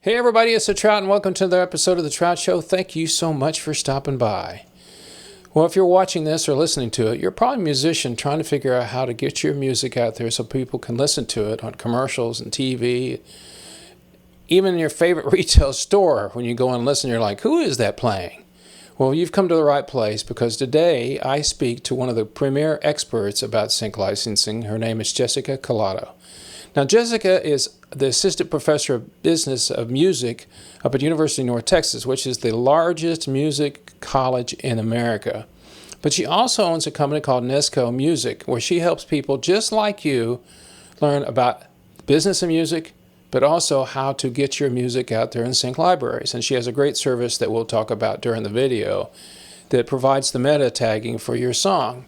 Hey everybody, it's the Trout and welcome to another episode of the Trout Show. Thank you so much for stopping by. Well, if you're watching this or listening to it, you're probably a musician trying to figure out how to get your music out there so people can listen to it on commercials and TV. Even in your favorite retail store, when you go and listen, you're like, who is that playing? Well, you've come to the right place because today I speak to one of the premier experts about sync licensing. Her name is Jessica Collado. Now, Jessica is the assistant professor of business of music up at University of North Texas, which is the largest music college in America. But she also owns a company called Nesco Music, where she helps people just like you learn about business of music, but also how to get your music out there in sync libraries. And she has a great service that we'll talk about during the video that provides the meta tagging for your song.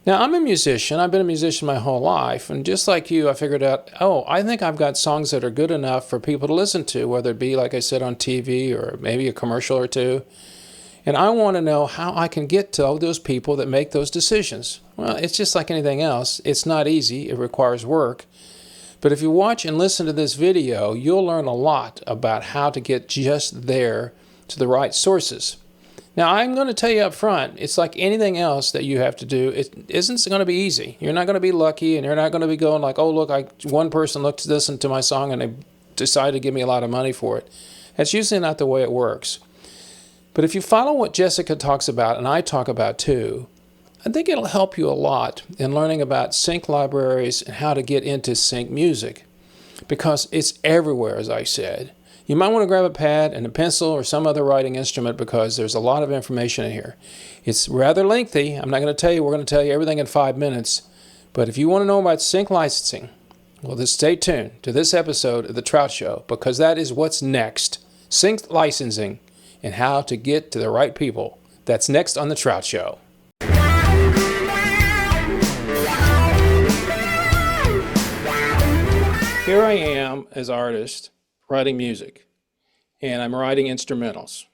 Now, I'm a musician. I've been a musician my whole life. And just like you, I figured out, I think I've got songs that are good enough for people to listen to, whether it be, like I said, on TV or maybe a commercial or two. And I want to know how I can get to those people that make those decisions. Well, it's just like anything else. It's not easy. It requires work. But if you watch and listen to this video, you'll learn a lot about how to get just there to the right sources. Now, I'm going to tell you up front, it's like anything else that you have to do. It isn't going to be easy. You're not going to be lucky, and you're not going to be going like, one person listened to my song and they decided to give me a lot of money for it. That's usually not the way it works. But if you follow what Jessica talks about, and I talk about too, I think it'll help you a lot in learning about sync libraries and how to get into sync music, because it's everywhere, as I said. You might want to grab a pad and a pencil or some other writing instrument because there's a lot of information in here. It's rather lengthy. I'm not going to tell you, we're going to tell you everything in 5 minutes. But if you want to know about sync licensing, well, just stay tuned to this episode of The Trout Show, because that is what's next. Sync licensing and how to get to the right people. That's next on The Trout Show. Here I am as artist writing music, and I'm writing instrumentals,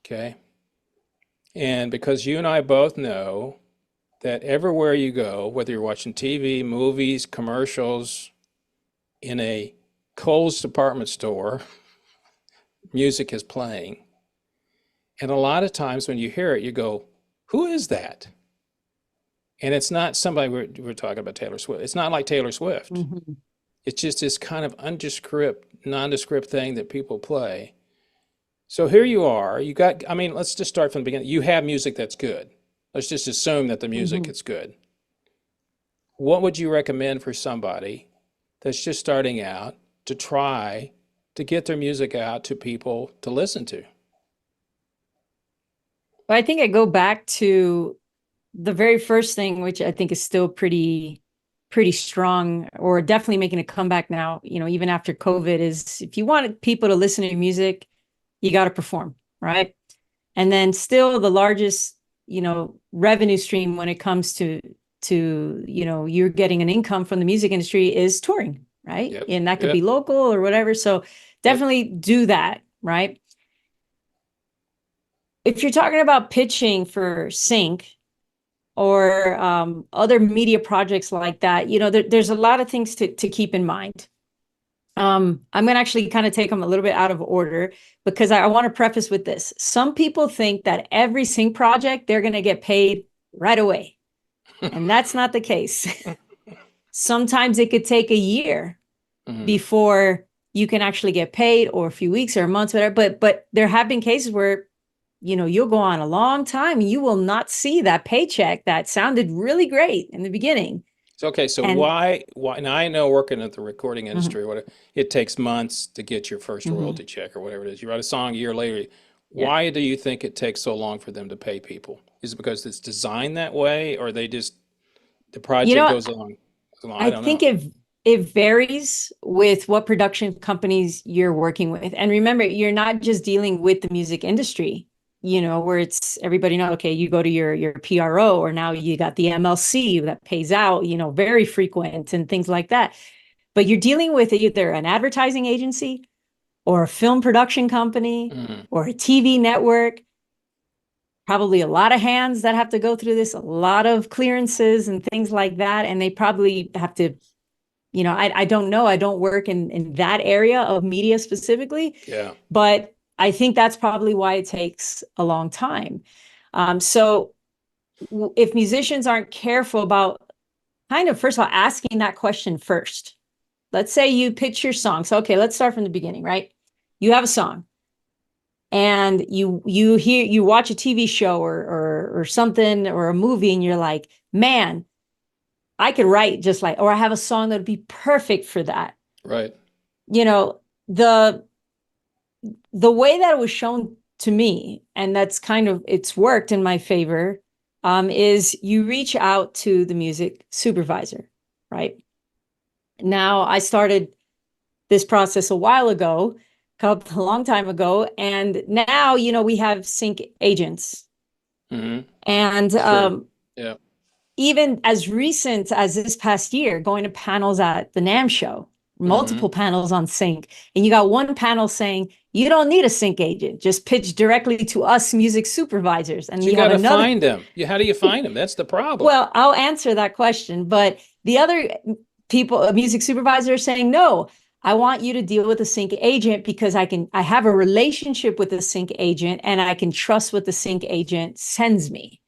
okay? And because you and I both know that everywhere you go, whether you're watching TV, movies, commercials, in a Kohl's department store, music is playing. And a lot of times when you hear it, you go, who is that? And it's not somebody, we're talking about Taylor Swift. It's not like Taylor Swift. Mm-hmm. It's just this kind of nondescript thing that people play. So here you are. Let's just start from the beginning. You have music that's good. Let's just assume that the music is good. What would you recommend for somebody that's just starting out to try to get their music out to people to listen to? Well, I think I go back to the very first thing, which I think is still pretty strong, or definitely making a comeback now, even after COVID, is if you want people to listen to your music, you got to perform, right? And then still the largest, revenue stream when it comes to you're getting an income from the music industry is touring, right? Yep. And that could be local or whatever. So definitely do that, right? If you're talking about pitching for sync, or other media projects like that, there's a lot of things to keep in mind. I'm going to actually kind of take them a little bit out of order, because I want to preface with this. Some people think that every sync project, they're going to get paid right away. And that's not the case. Sometimes it could take a year before you can actually get paid, or a few weeks or months, whatever. But there have been cases where you'll go on a long time and you will not see that paycheck that sounded really great in the beginning. Okay, so why? Now I know, working at the recording industry, it takes months to get your first royalty check or whatever it is. You write a song a year later. Why do you think it takes so long for them to pay people? Is it because it's designed that way, or the project goes along? I don't know. It varies with what production companies you're working with. And remember, you're not just dealing with the music industry, where it's everybody knows, okay, you go to your PRO, or now you got the MLC that pays out, very frequent and things like that. But you're dealing with either an advertising agency or a film production company or a TV network. Probably a lot of hands that have to go through this, a lot of clearances and things like that. And they probably have to I don't know. I don't work in that area of media specifically, Yeah. but I think that's probably why it takes a long time. So if musicians aren't careful about kind of, first of all, asking that question first. Let's say you pitch your song. So, okay, let's start from the beginning, right? You have a song and you watch a TV show or something or a movie and you're like, man, I could write just like, or I have a song that would be perfect for that. Right. You know, the the way that it was shown to me, and that's kind of it's worked in my favor, is you reach out to the music supervisor, right? Now I started this process a while ago, a long time ago, and now we have sync agents, Mm-hmm. and True. Yeah. even as recent as this past year, going to panels at the NAMM show, Mm-hmm. multiple panels on sync, and you got one panel saying you don't need a sync agent, just pitch directly to us music supervisors, and So you you have got to another. find them. How do you find them? That's the problem. Well, I'll answer that question, but the other people, music supervisors, are saying no. I want you to deal with a sync agent because I have a relationship with the sync agent and I can trust what the sync agent sends me.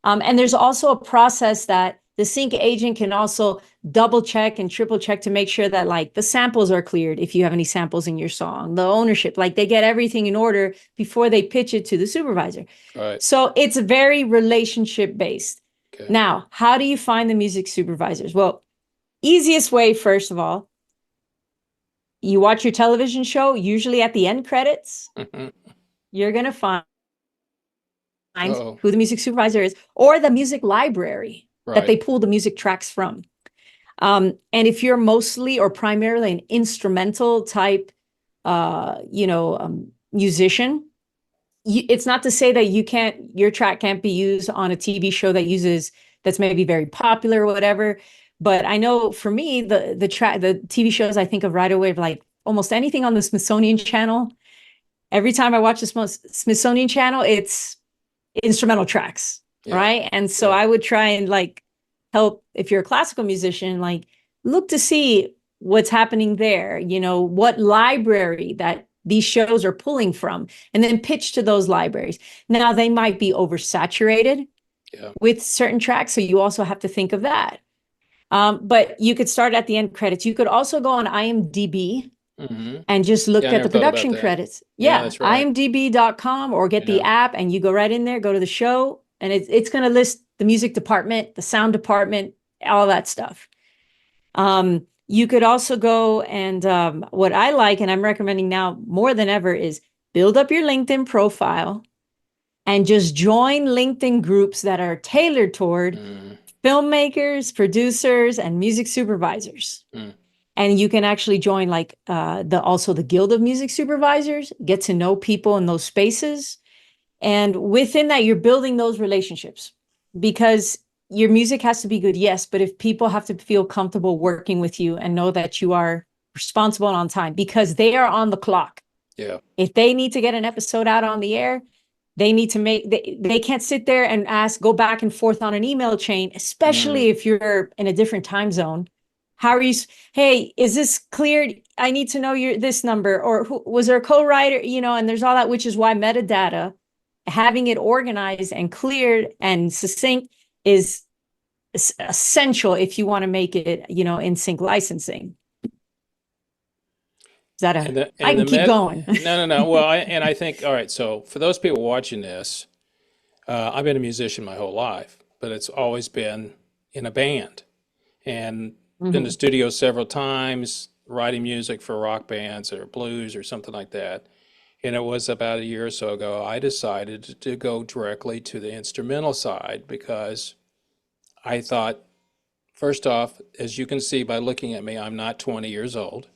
And there's also a process that the sync agent can also double check and triple check to make sure that like the samples are cleared if you have any samples in your song, the ownership, like they get everything in order before they pitch it to the supervisor. Right. So it's very relationship based. Okay. Now, how do you find the music supervisors? Well, easiest way, first of all, you watch your television show, usually at the end credits, you're going to find Uh-oh. who the music supervisor is or the music library that they Right. pull the music tracks from. And if you're mostly or primarily an instrumental type, musician, it's not to say that your track can't be used on a TV show that's maybe very popular or whatever. But I know for me, the TV shows I think of right away, like almost anything on the Smithsonian Channel. Every time I watch the Smithsonian Channel, it's instrumental tracks, Yeah. right? And so Yeah. I would try and like help if you're a classical musician, like look to see what's happening there, what library that these shows are pulling from, and then pitch to those libraries. Now they might be oversaturated Yeah. with certain tracks, so you also have to think of that. But you could start at the end credits. You could also go on IMDb Mm-hmm. and just look Yeah, I at never the thought about production that. credits. Yeah, Yeah, that's right. imdb.com or get the Yeah. app and you go right in there, go to the show, and it's going to list the music department, the sound department, all that stuff. You could also go and what I like, and I'm recommending now more than ever, is build up your LinkedIn profile and just join LinkedIn groups that are tailored toward filmmakers, producers, and music supervisors. And you can actually join like also the Guild of Music Supervisors, get to know people in those spaces. And within that, you're building those relationships because your music has to be good, yes, but if people have to feel comfortable working with you and know that you are responsible and on time because they are on the clock. Yeah. If they need to get an episode out on the air, they need to they can't sit there and go back and forth on an email chain, especially if you're in a different time zone. How are you? Hey, is this cleared? I need to know this number, or was there a co-writer? And there's all that, which is why metadata, having it organized and cleared and succinct, is essential if you want to make it, in sync licensing. Is that I can keep going. No. Well, I think, all right, so for those people watching this, I've been a musician my whole life, but it's always been in a band and been to studio several times, writing music for rock bands or blues or something like that. And it was about a year or so ago, I decided to go directly to the instrumental side because I thought, first off, as you can see by looking at me, I'm not 20 years old.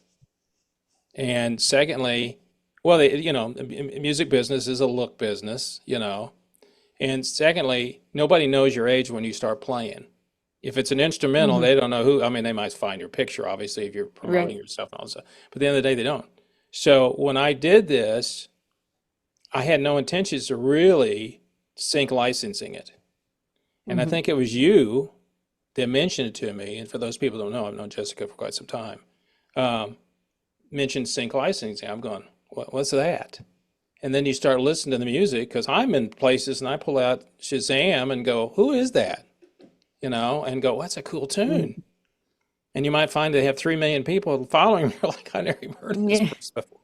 And secondly, well, the music business is a look business, And secondly, nobody knows your age when you start playing. If it's an instrumental, they don't know who. I mean, they might find your picture, obviously, if you're promoting yourself and all that stuff. But at the end of the day, they don't. So when I did this, I had no intentions of really sync licensing it. And I think it was you that mentioned it to me, and for those people who don't know, I've known Jessica for quite some time, mentioned sync licensing. I'm going, what's that? And then you start listening to the music, because I'm in places and I pull out Shazam and go, who is that? And go, that's a cool tune. And you might find they have 3 million people following them. You're like, I never even heard of this person before.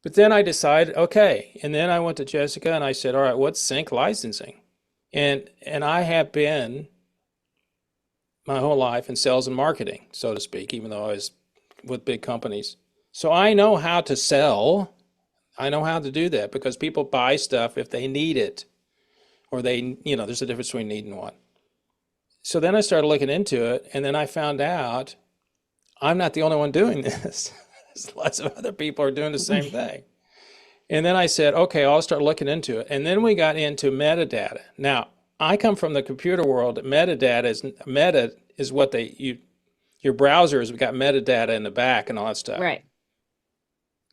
But then I decided, okay. And then I went to Jessica and I said, all right, what's sync licensing? And I have been my whole life in sales and marketing, so to speak, even though I was with big companies. So I know how to sell. I know how to do that, because people buy stuff if they need it, or there's a difference between need and want. So then I started looking into it, and then I found out I'm not the only one doing this. There's lots of other people are doing the same thing. And then I said, okay, I'll start looking into it. And then we got into metadata. Now, I come from the computer world. Meta is what your browser has got metadata in the back and all that stuff. Right.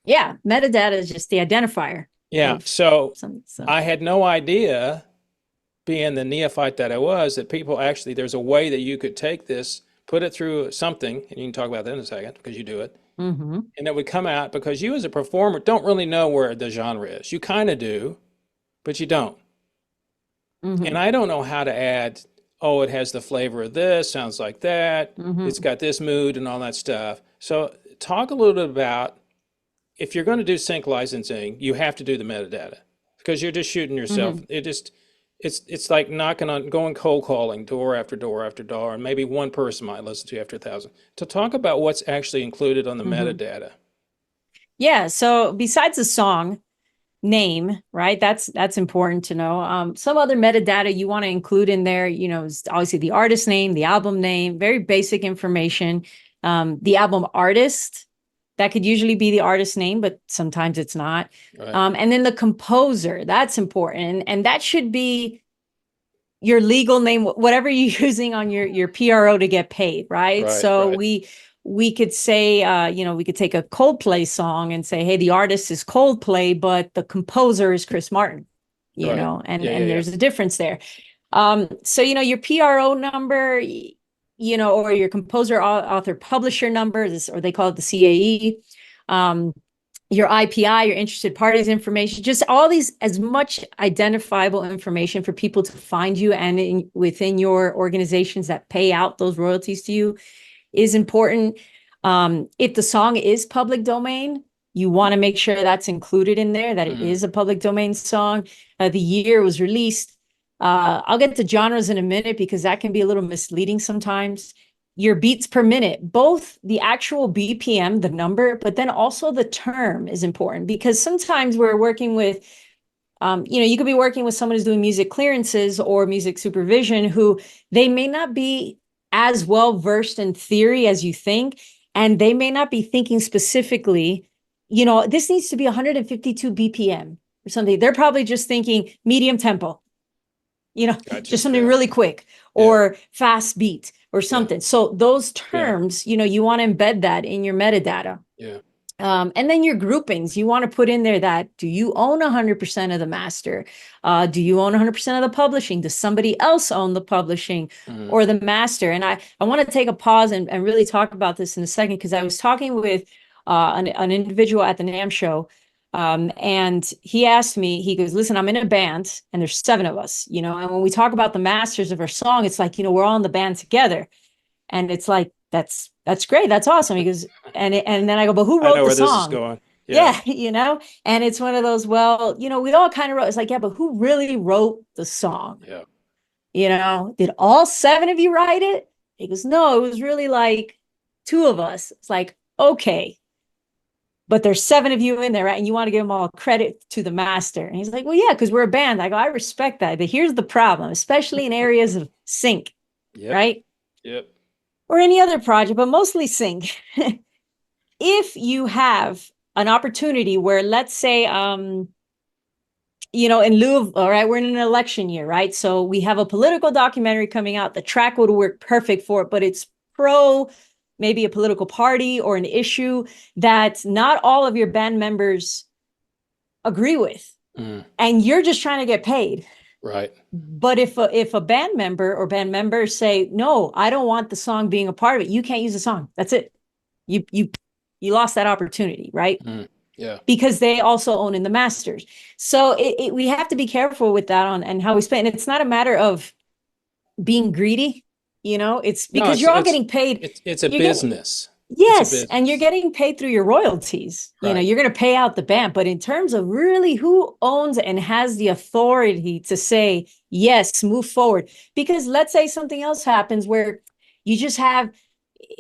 Yeah, metadata is just the identifier. Yeah, so I had no idea, being the neophyte that I was, that people actually, there's a way that you could take this, put it through something, and you can talk about that in a second because you do it, and it would come out, because you as a performer don't really know where the genre is. You kind of do, but you don't. And I don't know how to add, it has the flavor of this, sounds like that, it's got this mood and all that stuff. So talk a little bit about, if you're going to do sync licensing, you have to do the metadata, because you're just shooting yourself. It's like going cold calling door after door after door, and maybe one person might listen to you after 1,000. To talk about what's actually included on the metadata. Yeah. So besides the song name, right? That's important to know. Some other metadata you want to include in there, is obviously the artist name, the album name, very basic information. The album artist. That could usually be the artist name, but sometimes it's not. Right. And then the composer, that's important. And that should be your legal name, whatever you're using on your PRO to get paid, right? So we could say, we could take a Coldplay song and say, hey, the artist is Coldplay, but the composer is Chris Martin, and there's a difference there. So, your PRO number, or your composer, author, publisher number, or they call it the CAE, your IPI, your interested parties information, just all these, as much identifiable information for people to find you and within your organizations that pay out those royalties to you is important. If the song is public domain, you want to make sure that's included in there, that it is a public domain song. The year it was released. I'll get to genres in a minute, because that can be a little misleading sometimes. Your beats per minute, both the actual BPM, the number, but then also the term is important, because sometimes we're working with, you could be working with someone who's doing music clearances or music supervision, who they may not be as well versed in theory as you think, and they may not be thinking specifically, this needs to be 152 BPM or something. They're probably just thinking medium tempo. Gotcha. Just something really quick, or fast beat or something. So those terms, you want to embed that in your metadata. Yeah. And then your groupings, you want to put in there that, do you own 100% of the master? Do you own 100% of the publishing? Does somebody else own the publishing or the master? And I want to take a pause and really talk about this in a second, because I was talking with an individual at the NAMM show. And he asked me, he goes, listen, I'm in a band and there's 7 of us, and when we talk about the masters of our song, it's like, we're all in the band together. And it's like, that's great. That's awesome. He goes, and then I go, but who wrote the song? This is going. Yeah. And it's one of those, well, we all kind of wrote, it's like, yeah, but who really wrote the song? Yeah. Did all 7 of you write it? He goes, no, it was really like 2 of us. It's like, okay. But there's 7 of you in there, right? And you want to give them all credit to the master. And he's like, well, yeah, because we're a band. I go, I respect that. But here's the problem, especially in areas of sync, right? Yep. Or any other project, but mostly sync. If you have an opportunity where, let's say, in lieu of, all right, we're in an election year, right? So we have a political documentary coming out. The track would work perfect for it, but it's pro maybe a political party or an issue that not all of your band members agree with. And you're just trying to get paid, Right. But if a band member or band members say, no, I don't want the song being a part of it, you can't use the song. That's it. You lost that opportunity, right? Yeah. Because they also own in the masters. So we have to be careful with that on and how we spend. And it's not a matter of being greedy, it's No, because you're all getting paid. it's a You're business. yes, and you're getting paid through your royalties. Right. You're going to pay out the band, but in terms of really who owns and has the authority to say, yes, move forward. Because let's say something else happens where you just have,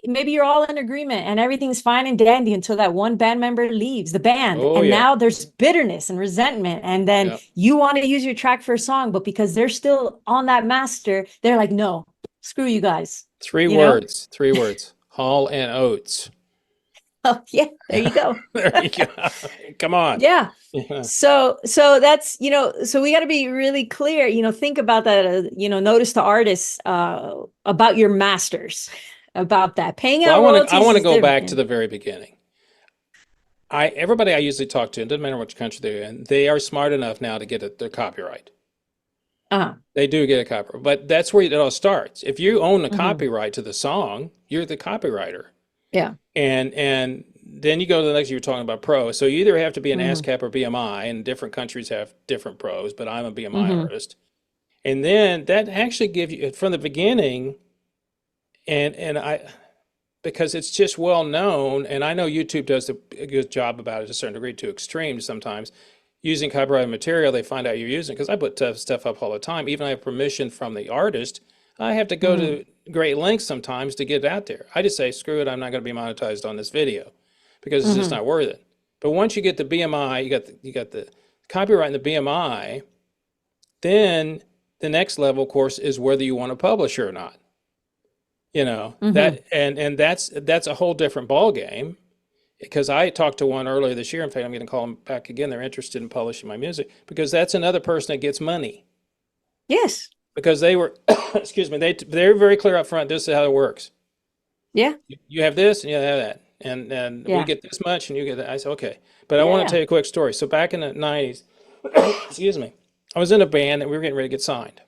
maybe you're all in agreement and everything's fine and dandy until that one band member leaves the band. Oh, and yeah. now there's bitterness and resentment. And then Yep. you want to use your track for a song, but because they're still on that master, they're like, no, screw you guys. Three words. Hall and Oates. Oh, yeah, there you go. There you go. Come on. Yeah. So that's, so we got to be really clear, think about that, notice to artists about your masters, about that. Paying out royalties. I want to go back to the very beginning. Everybody I usually talk to, it doesn't matter which country they're in, they are smart enough now to get their copyright. They do get a copyright, but that's where it all starts. If you own the copyright to the song, you're the copywriter. Yeah. And then you go to the next, you were talking about pro. So you either have to be an ASCAP or BMI, and different countries have different pros, but I'm a BMI artist. And then that actually gives you, from the beginning, because it's just well known, and I know YouTube does a good job about it to a certain degree, to extremes sometimes, using copyrighted material, they find out you're using, because I put stuff up all the time. Even I have permission from the artist, I have to go to great lengths sometimes to get it out there. I just say, screw it, I'm not going to be monetized on this video, because it's just not worth it. But once you get the BMI, you got the copyright in the BMI, then the next level, of course, is whether you want to publish or not. That and that's a whole different ball game. Because I talked to one earlier this year. In fact, I'm going to call them back again. They're interested in publishing my music, because that's another person that gets money. Yes. Because they were, excuse me, they're very clear up front. This is how it works. Yeah. You have this and you have that. And we get this much and you get that. I said, okay. But I want to tell you a quick story. So back in the 90s, excuse me, I was in a band and we were getting ready to get signed.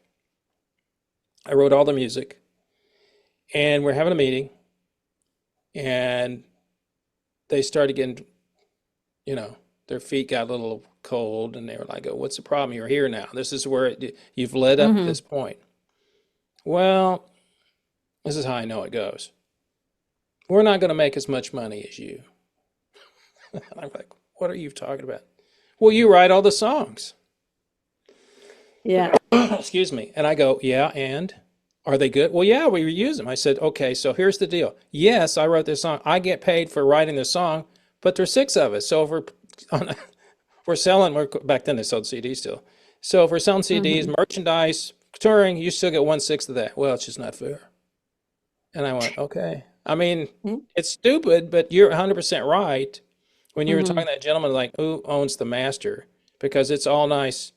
I wrote all the music and we're having a meeting, and they started getting, their feet got a little cold, and they were like, oh, what's the problem? You're here now. This is where you've led up to this point. Well, this is how I know it goes. We're not going to make as much money as you. I'm like, what are you talking about? Well, you write all the songs. Yeah. Excuse me. And I go, yeah, and? Are they good? Well, yeah, we reuse them. I said, okay, so here's the deal. Yes, I wrote this song. I get paid for writing the song, but there's 6 of us. So if we're selling, back then they sold CDs still. So if we're selling CDs, merchandise, touring, you still get 1/6 of that. Well, it's just not fair. And I went, okay. I mean, it's stupid, but you're 100% right. When you were talking to that gentleman, like, who owns the master? Because it's all nice.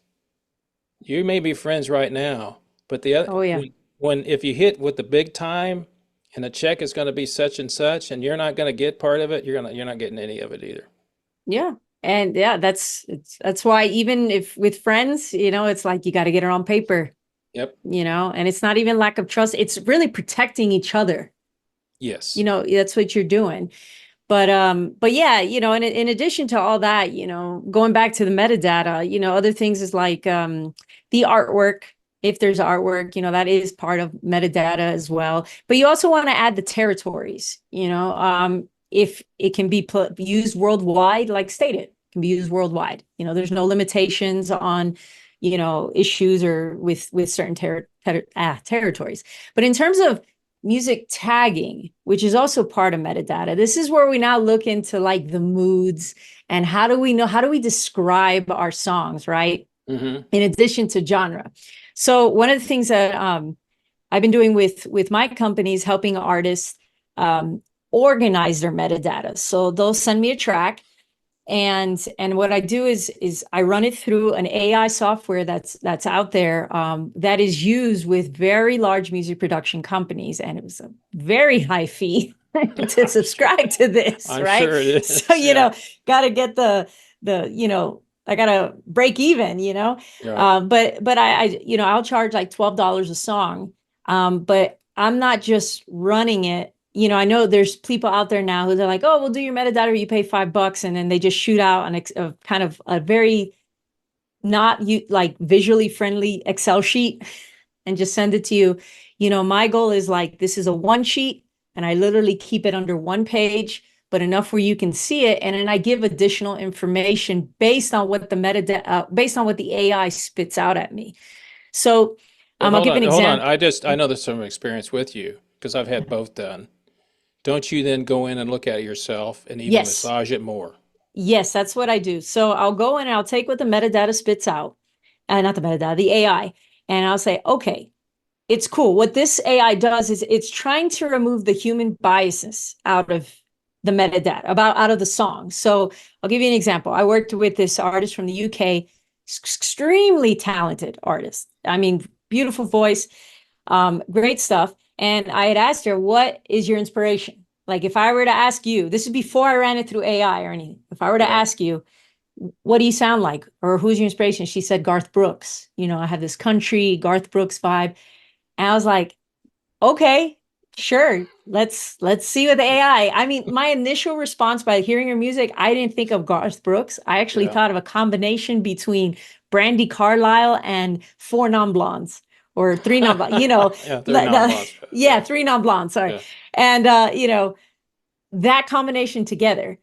You may be friends right now, but the other, if you hit with the big time and the check is going to be such and such, and you're not going to get part of it, you're not getting any of it either. Yeah. And that's why, even if with friends, it's like, you got to get it on paper. Yep. And it's not even lack of trust. It's really protecting each other. Yes. That's what you're doing. But yeah, in addition to all that, going back to the metadata, other things is like the artwork. If there's artwork, that is part of metadata as well. But you also want to add the territories, if it can be used worldwide, like stated, it can be used worldwide. There's no limitations on, issues or with certain territories. But in terms of music tagging, which is also part of metadata, this is where we now look into like the moods and how do we describe our songs, right? In addition to genre. So one of the things that I've been doing with my company is helping artists organize their metadata. So they'll send me a track, and what I do is I run it through an AI software that's out there that is used with very large music production companies, and it was a very high fee to subscribe to this, I'm right? sure it is. So got to get the I gotta break even, you know. Right. But I'll charge like $12 a song. But I'm not just running it. I know there's people out there now who they're like, oh, we'll do your metadata, you pay $5, and then they just shoot out a kind of a very not you like visually friendly Excel sheet and just send it to you. My goal is like, this is a one sheet, and I literally keep it under one page, but enough where you can see it. And then I give additional information based on what the metadata, based on what the AI spits out at me. So But I'll hold give on, an hold on. example. I know there's some experience with you because I've had both done. Don't you then go in and look at it yourself and even Yes. massage it more? Yes, that's what I do. So I'll go in and I'll take what the metadata spits out, not the metadata, the AI, and I'll say, okay, it's cool. What this AI does is it's trying to remove the human biases out of the metadata, out of the song. So I'll give you an example. I worked with this artist from the UK, extremely talented artist. I mean, beautiful voice, great stuff. And I had asked her, what is your inspiration? Like, if I were to ask you, this is before I ran it through AI or anything. If I were to Right. ask you, what do you sound like? Or who's your inspiration? She said, Garth Brooks. I had this country Garth Brooks vibe. And I was like, okay, sure. Let's see with AI. I mean, my initial response by hearing her music, I didn't think of Garth Brooks. I actually Yeah. thought of a combination between Brandy Carlisle and four non-blondes or three non-blondes, Yeah, they're non-blondes. yeah, Yeah. three non-blondes, sorry. Yeah. And that combination together.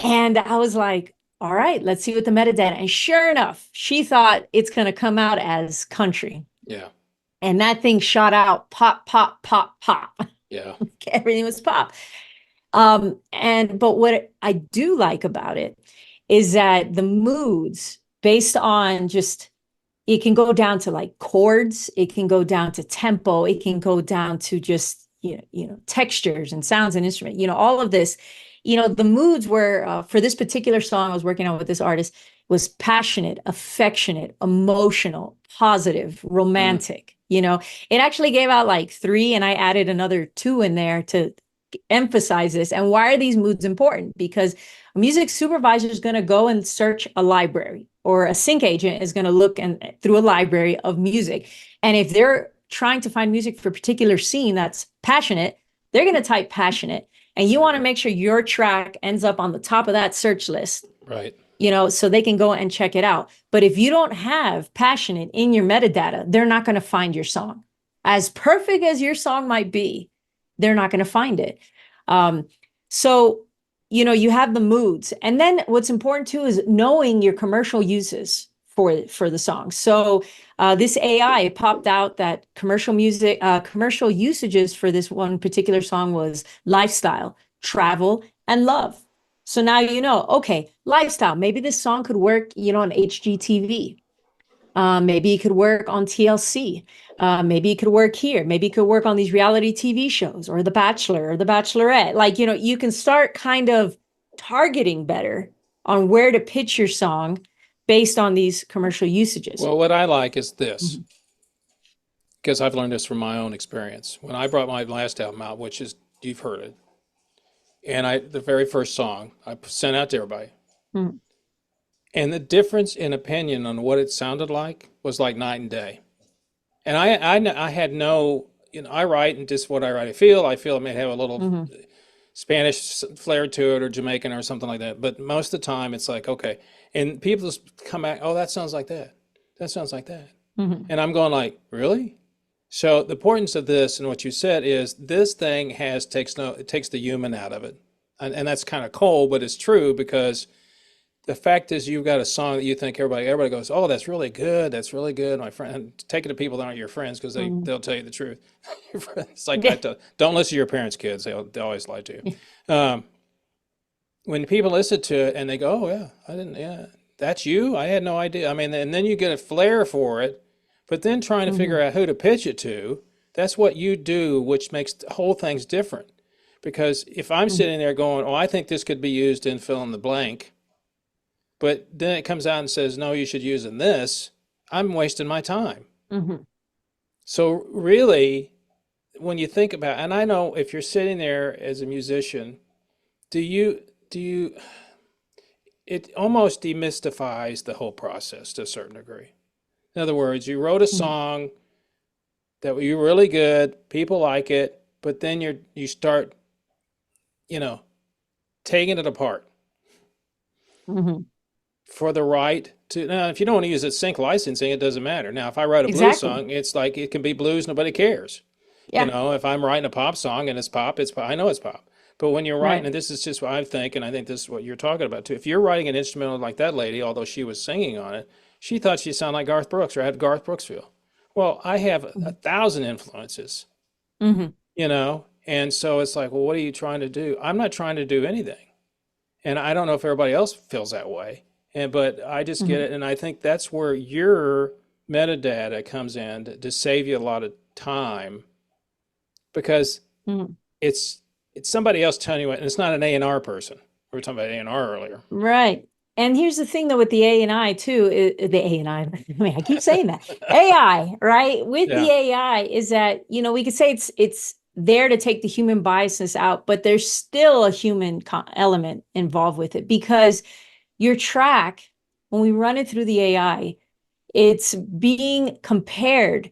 And I was like, all right, let's see what the metadata. And sure enough, she thought it's going to come out as country. Yeah. And that thing shot out pop, pop, pop, pop. Yeah. Everything was pop. But what I do like about it is that the moods based on just it can go down to like chords, it can go down to tempo, it can go down to just textures and sounds and instrument, all of this. The moods were for this particular song I was working on with this artist was passionate, affectionate, emotional, positive, Mm. romantic. It actually gave out like three, and I added another two in there to emphasize this. And why are these moods important? Because a music supervisor is going to go and search a library, or a sync agent is going to look through a library of music. And if they're trying to find music for a particular scene that's passionate, they're going to type passionate. And you want to make sure your track ends up on the top of that search list, Right. so they can go and check it out. But if you don't have passionate in your metadata, they're not going to find your song. As perfect as your song might be, they're not going to find it. So, you have the moods. And then what's important too is knowing your commercial uses for the song. So this AI popped out that commercial usages for this one particular song was lifestyle, travel, and love. So now okay, lifestyle. Maybe this song could work, on HGTV. Maybe it could work on TLC. Maybe it could work here. Maybe it could work on these reality TV shows or The Bachelor or The Bachelorette. Like, you can start kind of targeting better on where to pitch your song based on these commercial usages. Well, what I like is this, Mhm. because I've learned this from my own experience. When I brought my last album out, which is, you've heard it, and the very first song I sent out to everybody, Mhm. and the difference in opinion on what it sounded like was like night and day. And I had no, I write and just what I write. I feel it may have a little Mhm. Spanish flair to it or Jamaican or something like that. But most of the time it's like, okay. And people just come back, oh, that sounds like that. That sounds like that. Mhm. And I'm going like, really? So the importance of this and what you said is this thing it takes the human out of it. And that's kind of cold, but it's true because the fact is you've got a song that you think everybody goes, oh, that's really good. That's really good. My friend, take it to people that aren't your friends because Mhm. they'll tell you the truth. It's like Yeah. don't listen to your parents' kids. They always lie to you. When people listen to it and they go, oh yeah, I didn't, yeah, that's you. I had no idea. I mean, and then you get a flair for it, but then trying to figure Mhm. out who to pitch it to, that's what you do, which makes the whole thing's different. Because if I'm Mhm. sitting there going, oh, I think this could be used in fill in the blank, but then it comes out and says, no, you should use in this, I'm wasting my time. Mhm. So really, when you think about, and I know if you're sitting there as a musician, do you it almost demystifies the whole process to a certain degree. In other words, you wrote a Mhm. song that you're really good, people like it, but then you start, you know, taking it apart Mhm. for the right to. Now, if you don't want to use it sync licensing, it doesn't matter. Now, if I write a blues Exactly. song, it's like it can be blues, nobody cares. You Yeah. know, if I'm writing a pop song and it's pop, it's pop. I know it's pop. But when you're writing, Right. and this is just what I think, and I think this is what you're talking about too. If you're writing an instrumental like that lady, although she was singing on it, she thought she sounded like Garth Brooks or had Garth Brooks feel. Well, I have a Mhm. thousand influences, Mhm. you know, and so it's like, well, what are you trying to do? I'm not trying to do anything, and I don't know if everybody else feels that way. And but I just get Mhm. it, and I think that's where your metadata comes in to save you a lot of time because Mhm. it's it's somebody else telling you what, and it's not an A&R person. We were talking about A&R earlier. Right. And here's the thing though with the A&I too, the A&I, I mean, I keep saying that. AI, right? With the Yeah. AI is that, we could say it's there to take the human biases out, but there's still a human element involved with it because your track, when we run it through the AI, it's being compared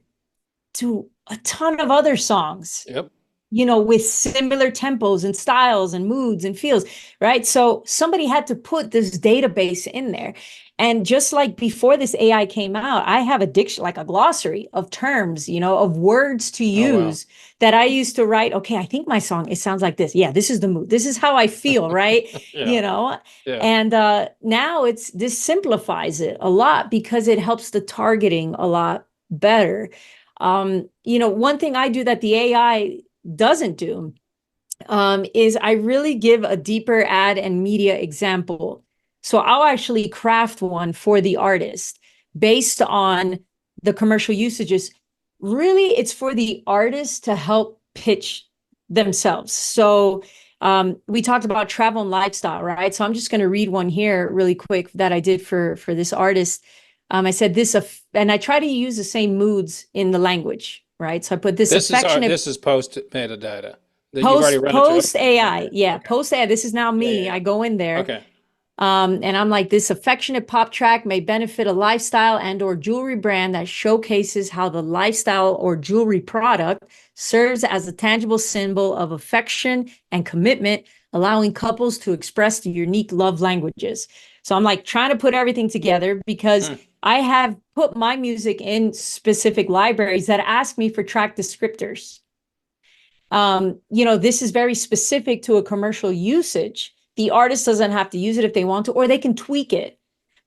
to a ton of other songs, Yep. with similar tempos and styles and moods and feels, right? So somebody had to put this database in there. And just like before this AI came out, I have a diction, like a glossary of terms, of words to Oh wow. use that I used to write. Okay, I think my song, it sounds like this. Yeah, this is the mood. This is how I feel, right? Yeah. You know, Yeah. and now this simplifies it a lot because it helps the targeting a lot better. One thing I do that the AI doesn't do is I really give a deeper ad and media example. So I'll actually craft one for the artist based on the commercial usages. Really, it's for the artist to help pitch themselves. So we talked about travel and lifestyle, right? So I'm just going to read one here really quick that I did for this artist. I said this, and I try to use the same moods in the language, right? So I put this affectionate This is post metadata that you've already post run it through. post Okay. AI. Okay. Yeah, Okay. post AI. This is now Yeah. me. Yeah. I go in Yeah. there. Okay. And I'm like, this affectionate pop track may benefit a lifestyle and or jewelry brand that showcases how the lifestyle or jewelry product serves as a tangible symbol of affection and commitment, allowing couples to express the unique love languages. So I'm like trying to put everything together because Hmm. I have put my music in specific libraries that ask me for track descriptors. This is very specific to a commercial usage. The artist doesn't have to use it if they want to, or they can tweak it.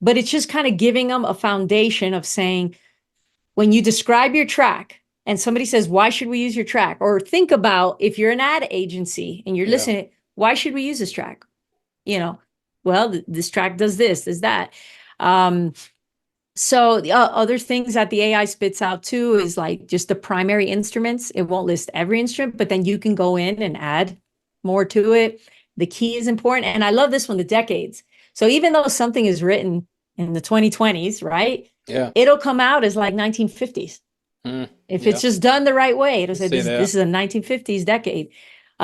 But it's just kind of giving them a foundation of saying, when you describe your track and somebody says, why should we use your track? Or think about if you're an ad agency and you're Yeah. listening, why should we use this track? You know, well, this track does this, does that. Um, so the other things that the AI spits out too is like just the primary instruments. It won't list every instrument, but then you can go in and add more to it. The key is important. And I love this one, the decades. So even though something is written in the 2020s, right? Yeah. It'll come out as like 1950s. Hmm. If it's Yeah. just done the right way, it'll I say see this that. is a 1950s decade.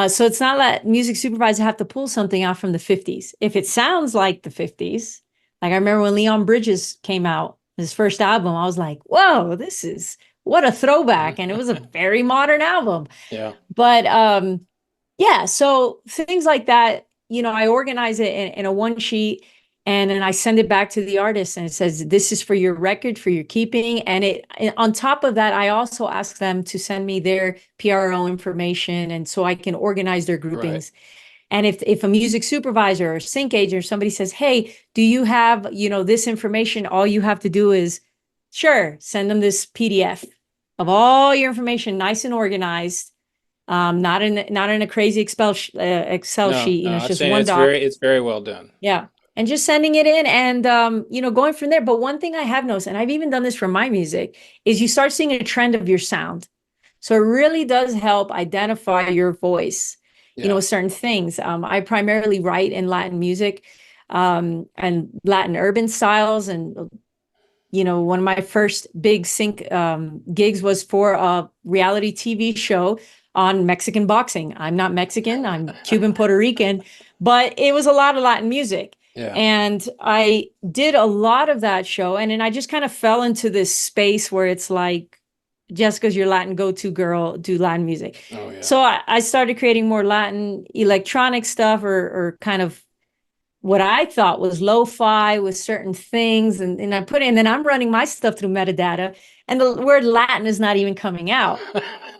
So it's not that music supervisor have to pull something out from the 50s. If it sounds like the 50s, like I remember when Leon Bridges came out, his first album, I was like, whoa, this is what a throwback. And it was a very modern album. Yeah. But yeah, so things like that, I organize it in a one sheet and then I send it back to the artist and it says, this is for your record, for your keeping. And on top of that, I also ask them to send me their PRO information. And so I can organize their Right. groupings. And if a music supervisor or sync agent or somebody says, hey, do you have, this information? All you have to do is, sure, send them this PDF of all your information, nice and organized. Not in a crazy Excel No, sheet. no, It's I've just seen one doc. it's very well done. Yeah. And just sending it in and going from there. But one thing I have noticed, and I've even done this for my music, is you start seeing a trend of your sound. So it really does help identify your voice, Yeah. with certain things. I primarily write in Latin music, and Latin urban styles. And, one of my first big sync gigs was for a reality TV show on Mexican boxing. I'm not Mexican, I'm Cuban Puerto Rican, but it was a lot of Latin music. Yeah. And I did a lot of that show. And then I just kind of fell into this space where it's like, Jessica's your Latin go-to girl, do Latin music. Oh yeah. So I started creating more Latin electronic stuff or kind of what I thought was lo-fi with certain things. And I put it, and then I'm running my stuff through metadata, and the word Latin is not even coming out.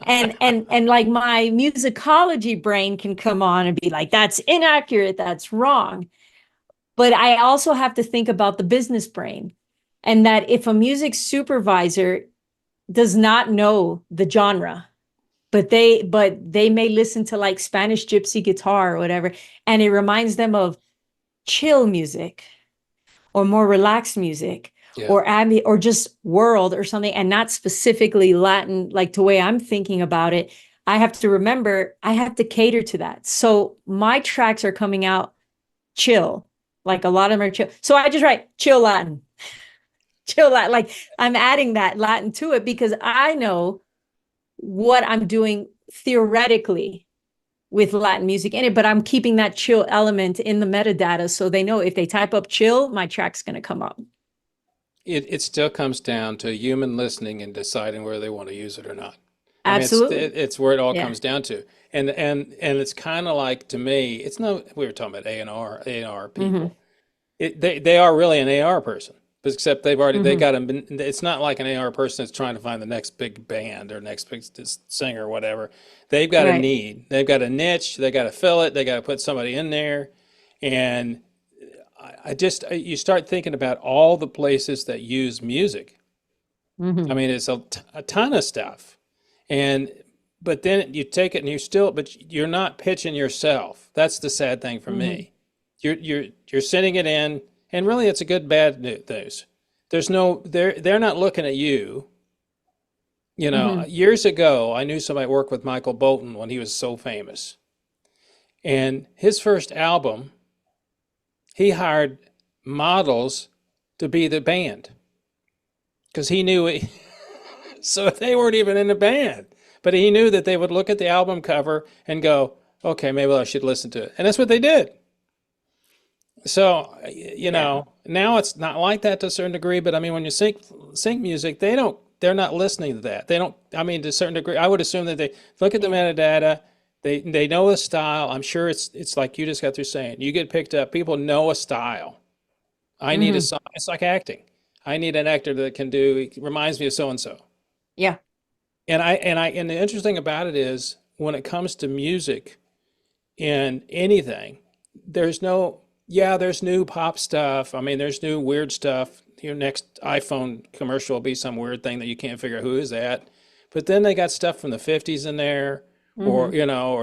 And like my musicology brain can come on and be like, that's inaccurate, that's wrong. But I also have to think about the business brain, and that if a music supervisor does not know the genre, but they may listen to like Spanish gypsy guitar or whatever, and it reminds them of chill music or more relaxed music, Yeah. or ambient or just world or something, and not specifically Latin, like the way I'm thinking about it. I have to remember I have to cater to that. So my tracks are coming out chill, like a lot of them are chill. So I just write chill Latin, chill Latin. Like I'm adding that Latin to it because I know what I'm doing theoretically with Latin music in it, but I'm keeping that chill element in the metadata so they know if they type up chill, my track's going to come up. It still comes down to human listening and deciding whether they want to use it or not. I mean, Absolutely. it's where it all Yeah. comes down to. And it's kind of like, to me, it's no, we were talking about A&R people. They are really an AR person, except they got them. It's not like an AR person that's trying to find the next big band or next big singer or whatever. They've got a Right. need. They've got a niche. They got to fill it. They got to put somebody in there. And you start thinking about all the places that use music. I mean, it's a ton of stuff. But then you take it and but you're not pitching yourself. That's the sad thing for me. You're sending it in, and really it's a good bad news. They're not looking at you. You know, years ago, I knew somebody worked with Michael Bolton when he was so famous. And his first album, he hired models to be the band because he knew so they weren't even in the band, but he knew that they would look at the album cover and go, okay, maybe I should listen to it. And that's what they did. So, now it's not like that to a certain degree, but I mean, when you sync music, they're not listening to that. They don't, I mean, to a certain degree, I would assume that they look at the metadata, they know a style. I'm sure it's like you just got through saying, you get picked up, people know a style. I need a song. It's like acting. I need an actor that can it reminds me of so-and-so. Yeah. And the interesting about it is when it comes to music and anything, there's new pop stuff. I mean, there's new weird stuff. Your next iPhone commercial will be some weird thing that you can't figure out who is that. But then they got stuff from the 50s in there, or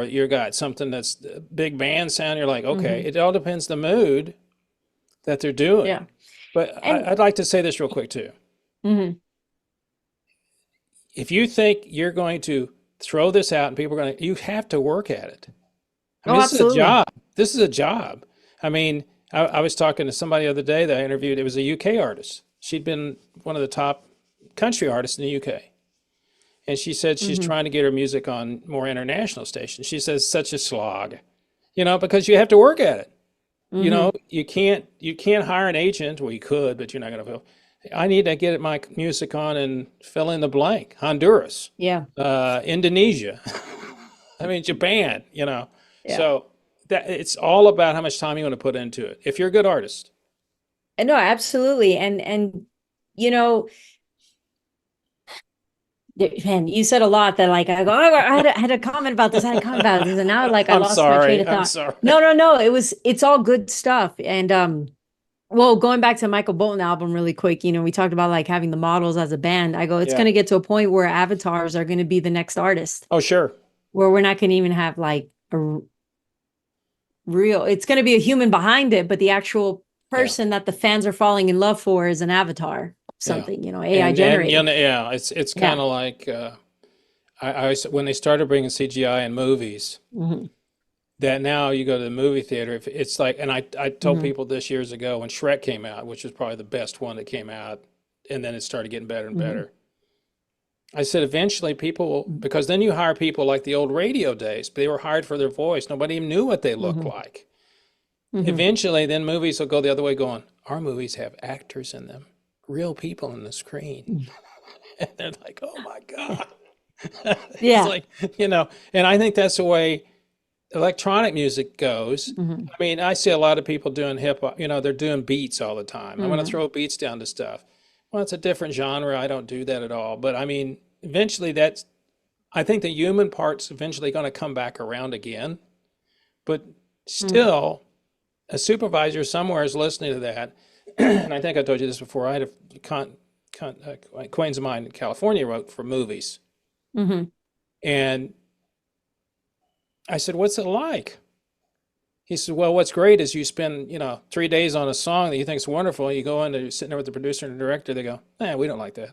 you got something that's big band sound. You're like, okay, it all depends the mood that they're doing. Yeah. But And I'd like to say this real quick too. If you think you're going to throw this out and people are going to, you have to work at it. I mean, this is a absolutely. job. This is a job. I mean, I was talking to somebody the other day that I interviewed. It was a UK artist. She'd been one of the top country artists in the UK. And she said she's trying to get her music on more international stations. She says such a slog, because you have to work at it. You can't hire an agent. Well, you could, but you're not going to feel. I need to get my music on and fill in the blank. Honduras, Yeah. Indonesia, I mean, Japan, Yeah. So that it's all about how much time you want to put into it. If you're a good artist. No, absolutely. And man, you said a lot that like I go, oh, I had a comment about this, and now like I I'm lost my train sorry. of I'm thought. sorry. No, it's all good stuff. And well, going back to Michael Bolton album really quick, we talked about like having the models as a band. I go, it's Yeah. going to get to a point where avatars are going to be the next artist, Oh, sure. where we're not going to even have like a real, it's going to be a human behind it, but the actual person that the fans are falling in love for is an avatar, something, AI generated. It's kind of like when they started bringing CGI in movies, that now you go to the movie theater, if it's like, and I told people this years ago when Shrek came out, which was probably the best one that came out, and then it started getting better and better. I said eventually because then you hire people like the old radio days, they were hired for their voice. Nobody even knew what they looked like. Eventually, then movies will go the other way, going, our movies have actors in them, real people in the screen. And they're like, oh my God. It's Yeah. like, and I think that's the way electronic music goes. Hmm. I mean, I see a lot of people doing hip hop, they're doing beats all the time. I want to Hmm. throw beats down to stuff. Well, it's a different genre. I don't do that at all. But I mean, eventually I think the human part's eventually going to come back around again. But still, a supervisor somewhere is listening to that. And I think I told you this before. I had acquaintance of mine in California wrote for movies. Hmm. And I said, what's it like? He said, well, what's great is you spend, 3 days on a song that you think is wonderful. You go in and you're sitting there with the producer and the director. They go, we don't like that.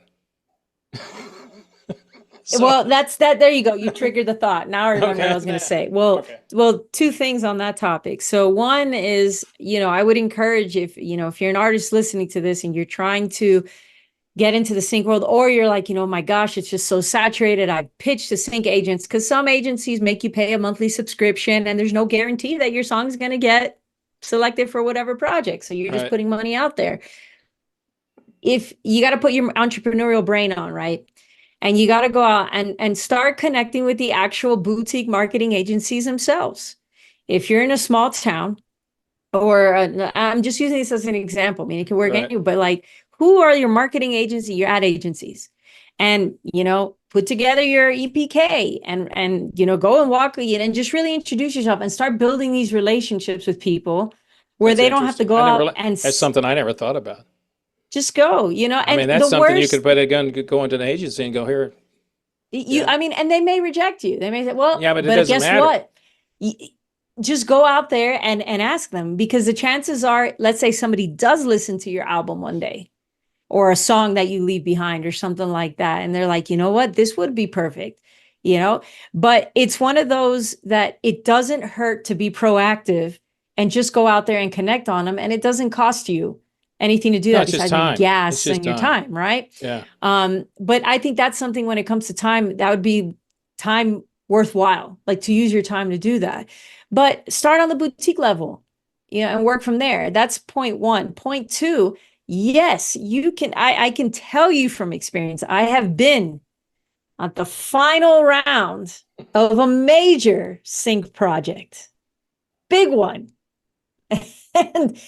So, Well, that's that. There you go. You triggered the thought. Now I remember what I was going to say. Well, okay. two things on that topic. So one is, I would encourage if you're an artist listening to this and you're trying to get into the sync world, or you're like, my gosh, it's just so saturated. I've pitched to sync agents, because some agencies make you pay a monthly subscription and there's no guarantee that your song's going to get selected for whatever project. So you're just Right. putting money out there. If you got to put your entrepreneurial brain on, right? And you got to go out and start connecting with the actual boutique marketing agencies themselves. If you're in a small town, or I'm just using this as an example, I mean, it can work Right. anywhere, but like, who are your marketing agency, your ad agencies? And, put together your EPK and go and walk and just really introduce yourself and start building these relationships with people where That's they don't have to interesting. go out and That's something I never thought about. just go, I and mean, that's the something you worst, could put a gun, go into an agency and go here. Yeah. I mean, and they may reject you. They may say, well, Yeah, but it but doesn't guess matter. what? Just go out there and ask them, because the chances are, let's say somebody does listen to your album one day, or a song that you leave behind or something like that. And they're like, you know what, this would be perfect, but it's one of those that it doesn't hurt to be proactive and just go out there and connect on them. And it doesn't cost you anything to do No, that it's just besides maybe time. It's gas just and your time. time, right? Yeah. But I think that's something, when it comes to time, that would be time worthwhile, like to use your time to do that. But start on the boutique level, and work from there. That's point one. Point two, yes, you can. I can tell you from experience, I have been at the final round of a major sync project, big one. And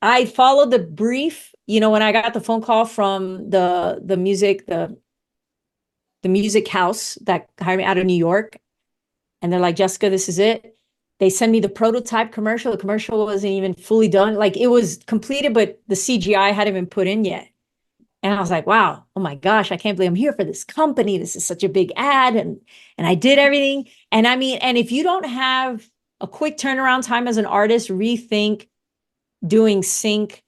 I followed the brief, when I got the phone call from the music house that hired me out of New York. And they're like, Jessica, this is it. They send me the prototype commercial. The commercial wasn't even fully done. Like, it was completed, but the CGI hadn't been put in yet. And I was like, wow, oh my gosh, I can't believe I'm here for this company. This is such a big ad. And I did everything. And I mean, and if you don't have a quick turnaround time as an artist, rethink doing sync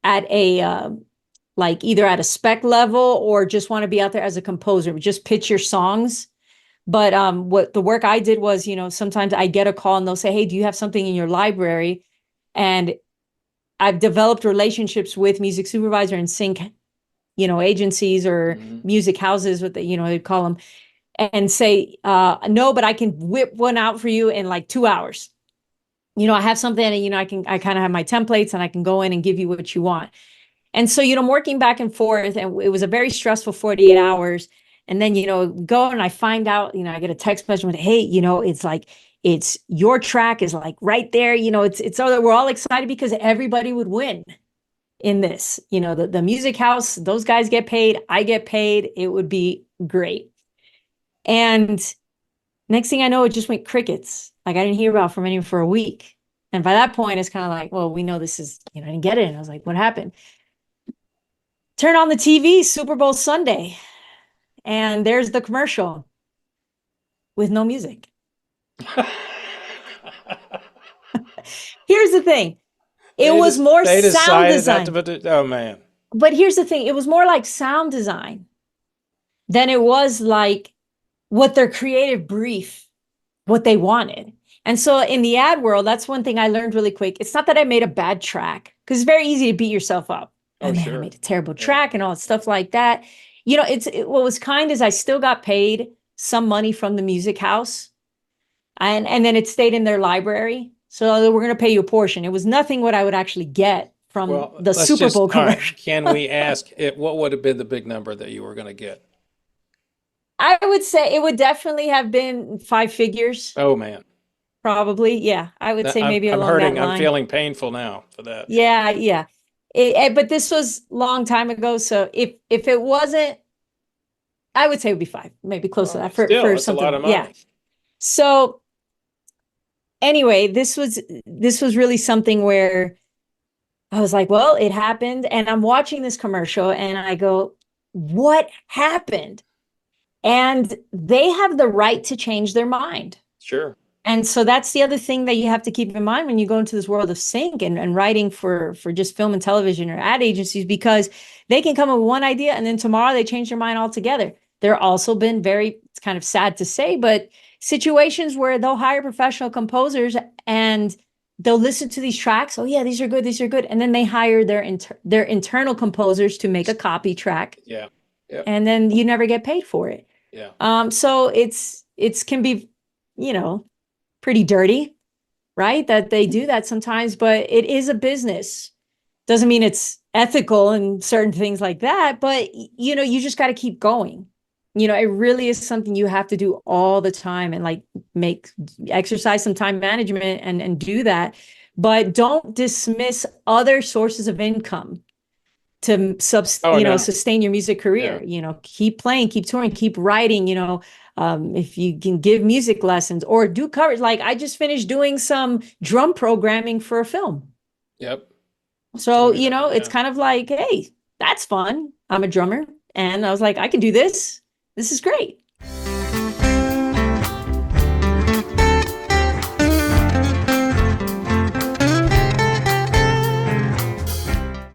at a like either at a spec level, or just want to be out there as a composer, just pitch your songs. But what the work I did was, sometimes I get a call and they'll say, hey, do you have something in your library? And I've developed relationships with music supervisor and sync, agencies or music houses, what they call them, and say, no, but I can whip one out for you in like 2 hours. I have something, and, I kind of have my templates, and I can go in and give you what you want. And so, I'm working back and forth, and it was a very stressful 48 hours. And then, go and I find out, I get a text message with, hey, it's like, it's your track is like right there. It's so that we're all excited because everybody would win in this. The music house, those guys get paid, I get paid. It would be great. And next thing I know, it just went crickets. Like, I didn't hear about from anyone for a week. And by that point, it's kind of like, well, we know this is, I didn't get it. And I was like, what happened? Turn on the TV, Super Bowl Sunday. And there's the commercial with no music. Here's the thing. It was more sound design. Oh, man. But here's the thing. It was more like sound design than it was like what their creative brief, what they wanted. And so in the ad world, that's one thing I learned really quick. It's not that I made a bad track, because it's very easy to beat yourself up. Oh, man, sure. I made a terrible track and all that stuff like that. What was kind is I still got paid some money from the music house, and then it stayed in their library. So we're going to pay you a portion. It was nothing what I would actually get from Well, the let's Super just, Bowl all right, commercial. can we ask it, what would have been the big number that you were going to get? I would say it would definitely have been five figures, Oh man, probably. Yeah, I would say maybe I'm along that hurting. I'm line. feeling painful now for that. Yeah. Yeah, yeah. But this was a long time ago, so if it wasn't, I would say it would be five, maybe close to Well, that still, for that's a lot something. of Yeah. money. So anyway, this was really something where I was like, well, it happened, and I'm watching this commercial, and I go, what happened? And they have the right to change their mind. Sure. And so that's the other thing that you have to keep in mind when you go into this world of sync and writing for just film and television or ad agencies, because they can come up with one idea and then tomorrow they change their mind altogether. There also been very, it's kind of sad to say, but situations where they'll hire professional composers and they'll listen to these tracks. Oh yeah, these are good, these are good. And then they hire their internal composers to make a copy track. Yeah. Yep. And then you never get paid for it. Yeah. So it's can be, you know, pretty dirty, right? That they do that sometimes, but it is a business. Doesn't mean it's ethical and certain things like that, but you just got to keep going. It really is something you have to do all the time and like exercise some time management and do that. But don't dismiss other sources of income to Oh no. sustain your music career. Yeah. Keep playing, keep touring, keep writing, if you can give music lessons or do covers. Like I just finished doing some drum programming for a film. Yep. So, Yeah. it's kind of like, hey, that's fun. I'm a drummer. And I was like, I can do this. This is great.